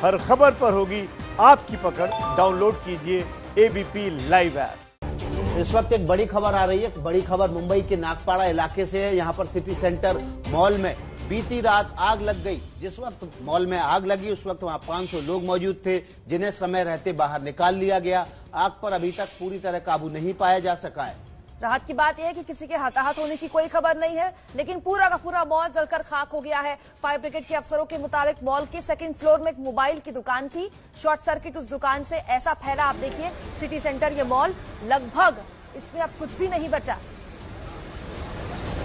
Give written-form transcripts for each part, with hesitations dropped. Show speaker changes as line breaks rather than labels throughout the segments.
हर खबर पर होगी आपकी पकड़। डाउनलोड कीजिए एबीपी लाइव ऐप।
इस वक्त एक बड़ी खबर आ रही है। बड़ी खबर मुंबई के नागपाड़ा इलाके से है। यहाँ पर सिटी सेंटर मॉल में बीती रात आग लग गई। जिस वक्त मॉल में आग लगी उस वक्त वहां 500 लोग मौजूद थे, जिन्हें समय रहते बाहर निकाल लिया गया। आग पर अभी तक पूरी तरह काबू नहीं पाया जा सका है।
राहत की बात यह है कि किसी के हताहत होने की कोई खबर नहीं है, लेकिन पूरा का पूरा मॉल जलकर खाक हो गया है। फायर ब्रिगेड के अफसरों के मुताबिक मॉल के सेकंड फ्लोर में एक मोबाइल की दुकान थी। शॉर्ट सर्किट उस दुकान से ऐसा फैला, आप देखिए सिटी सेंटर ये मॉल लगभग इसमें अब कुछ भी नहीं बचा।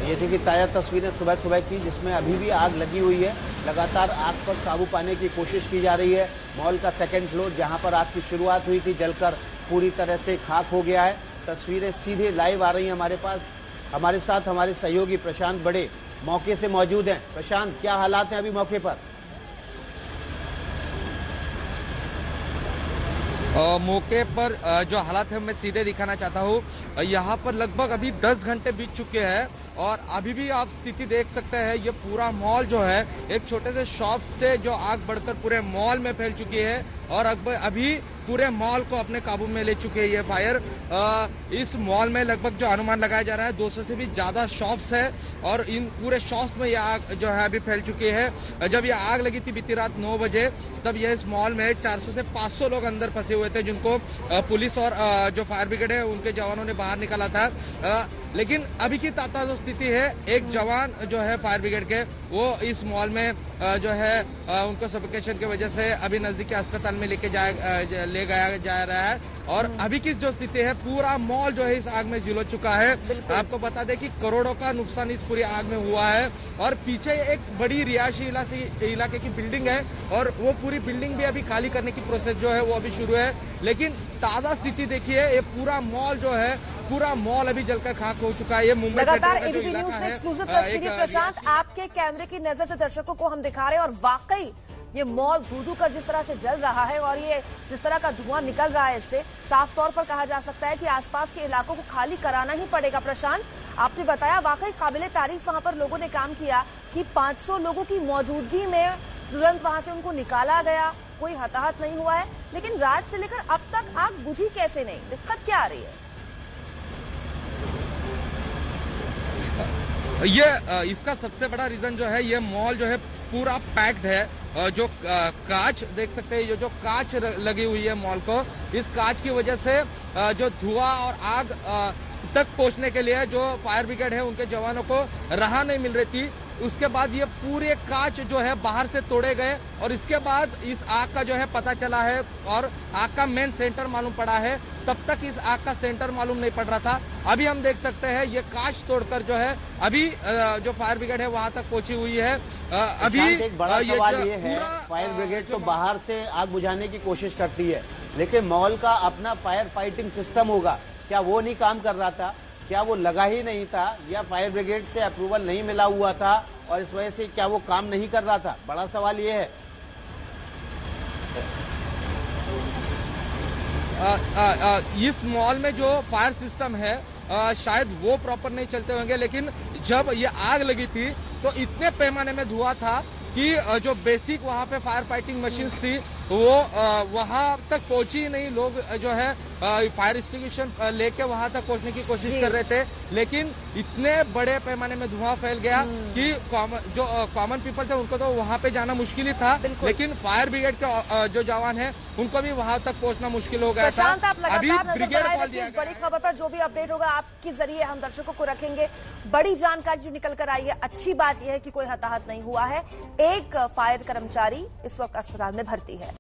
ये थी कि ताजा तस्वीरें सुबह सुबह की, जिसमें अभी भी आग लगी हुई है। लगातार आग पर काबू पाने की कोशिश की जा रही है। मॉल का सेकंड फ्लोर जहां पर आग की शुरुआत हुई थी जलकर पूरी तरह से खाक हो गया है। तस्वीरें सीधे लाइव आ रही हैं हमारे पास। हमारे साथ हमारे सहयोगी प्रशांत बड़े मौके से मौजूद हैं। प्रशांत, क्या हालात हैं अभी मौके पर?
मौके पर जो हालात है मैं सीधे दिखाना चाहता हूँ। यहाँ पर लगभग अभी 10 घंटे बीत चुके हैं और अभी भी आप स्थिति देख सकते हैं। ये पूरा मॉल जो है एक छोटे से शॉप से जो आग बढ़कर पूरे मॉल में फैल चुकी है और अभी पूरे मॉल को अपने काबू में ले चुके हैं ये फायर। इस मॉल में लगभग जो अनुमान लगाया जा रहा है 200 से भी ज्यादा शॉप्स है और इन पूरे शॉप्स में ये आग जो है अभी फैल चुकी है। जब ये आग लगी थी बीती रात 9 बजे, तब ये इस मॉल में 400 से 500 लोग अंदर फंसे हुए थे, जिनको पुलिस और जो फायर ब्रिगेड है उनके जवानों ने बाहर निकाला था। लेकिन अभी की ताजा जो स्थिति है, एक जवान जो है फायर ब्रिगेड के वो इस मॉल में जो है उनको सफोकेशन की वजह से अभी नजदीकी अस्पताल में ले गया जा रहा है। और अभी की जो स्थिति है, पूरा मॉल जो है इस आग में झुलस चुका है। आपको बता दें कि करोड़ों का नुकसान इस पूरी आग में हुआ है और पीछे एक बड़ी रिहायशी इलाके की बिल्डिंग है और वो पूरी बिल्डिंग भी अभी खाली करने की प्रोसेस जो है वो अभी शुरू है। लेकिन ताजा स्थिति देखिए, ये पूरा मॉल जो है पूरा मॉल अभी जलकर खाक हो चुका है। ये मुंबई
लगातार एबीपी न्यूज में एक्सक्लूसिव तस्वीरें प्रशांत आपके कैमरे की नजर से दर्शकों को हम दिखा रहे हैं और वाकई ये मॉल धू कर जिस तरह से जल रहा है और ये जिस तरह का धुआं निकल रहा है, इससे साफ तौर पर कहा जा सकता है कि आसपास के इलाकों को खाली कराना ही पड़ेगा। प्रशांत, आपने बताया वाकई काबिले तारीफ वहां पर लोगों ने काम किया कि 500 लोगों की मौजूदगी में तुरंत वहां से उनको निकाला गया, कोई हताहत नहीं हुआ है। लेकिन रात से लेकर अब तक आग बुझी कैसे नहीं, दिक्कत क्या आ रही है?
ये इसका सबसे बड़ा रीजन जो है, ये मॉल जो है पूरा पैक्ड है। जो कांच देख सकते हैं, जो कांच लगी हुई है मॉल को, इस कांच की वजह से जो धुआं और आग तक पहुंचने के लिए जो फायर ब्रिगेड है उनके जवानों को राह नहीं मिल रही थी। उसके बाद ये पूरे कांच जो है बाहर से तोड़े गए और इसके बाद इस आग का जो है पता चला है और आग का मेन सेंटर मालूम पड़ा है। तब तक इस आग का सेंटर मालूम नहीं पड़ रहा था। अभी हम देख सकते हैं ये कांच तोड़कर जो है अभी जो फायर ब्रिगेड है वहां तक पहुंची हुई है। अभी
एक बड़ा सवाल ये है, फायर ब्रिगेड तो बाहर से आग बुझाने की कोशिश करती है, लेकिन मॉल का अपना फायर फाइटिंग सिस्टम होगा, क्या वो नहीं काम कर रहा था? क्या वो लगा ही नहीं था या फायर ब्रिगेड से अप्रूवल नहीं मिला हुआ था और इस वजह से क्या वो काम नहीं कर रहा था? बड़ा सवाल ये है।
इस मॉल में जो फायर सिस्टम है शायद वो प्रॉपर नहीं चलते होंगे, लेकिन जब ये आग लगी थी तो इतने पैमाने में धुआं था कि जो बेसिक वहां पे फायर फाइटिंग मशीन्स थी वो वहां तक पहुंची ही नहीं। लोग जो है फायर एक्सटिंग्विशन लेके वहां तक पहुंचने की कोशिश कर रहे थे, लेकिन इतने बड़े पैमाने में धुआं फैल गया कि जो कॉमन पीपल थे उनको तो वहां पे जाना मुश्किल ही था। लेकिन फायर ब्रिगेड के जो जवान है उनको भी वहां तक पहुंचना मुश्किल हो गया था।
अभी ब्रिगेड बड़ी खबर पर जो भी अपडेट होगा आपके जरिए हम दर्शकों को रखेंगे। बड़ी जानकारी जो निकल कर आई है, अच्छी बात यह है कि कोई हताहत नहीं हुआ है। एक फायर कर्मचारी इस वक्त अस्पताल में भर्ती है।